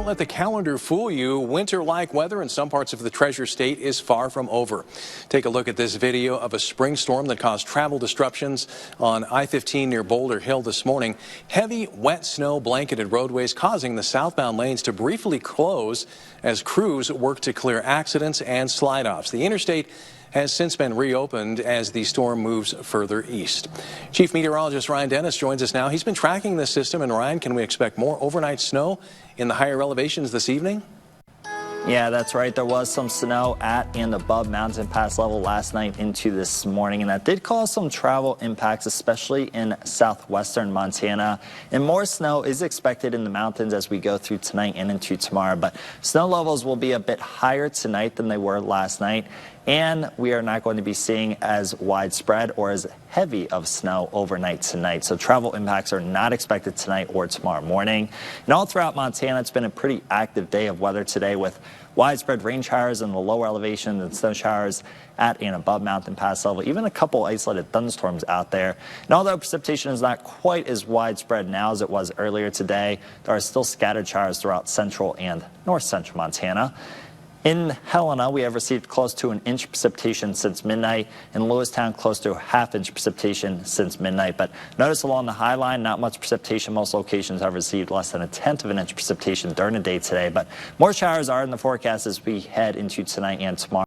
let the calendar fool you. Winter-like weather in some parts of the Treasure State is far from over. Take a look at this video of a spring storm that caused travel disruptions on I-15 near Boulder Hill this morning. Heavy, wet snow blanketed roadways, causing the southbound lanes to briefly close as crews work to clear accidents and slide-offs. The interstate has since been reopened as the storm moves further east. Chief Meteorologist Ryan Dennis joins us now. He's been tracking this system. And Ryan, can we expect more overnight snow in the higher elevations this evening? Yeah, that's right. There was some snow at and above Mountain Pass level last night into this morning, and that did cause some travel impacts, especially in southwestern Montana. And more snow is expected in the mountains as we go through tonight and into tomorrow. But snow levels will be a bit higher tonight than they were last night, and we are not going to be seeing as widespread or as heavy of snow overnight tonight. So travel impacts are not expected tonight or tomorrow morning. And all throughout Montana, it's been a pretty active day of weather today with widespread rain showers in the lower elevation and snow showers at and above Mountain Pass level, even a couple isolated thunderstorms out there. And although precipitation is not quite as widespread now as it was earlier today, there are still scattered showers throughout central and north central Montana. In Helena, we have received close to an inch precipitation since midnight. In Lewistown, close to a half-inch precipitation since midnight. But notice along the High Line, not much precipitation. Most locations have received less than a tenth of an inch precipitation during the day today. But more showers are in the forecast as we head into tonight and tomorrow.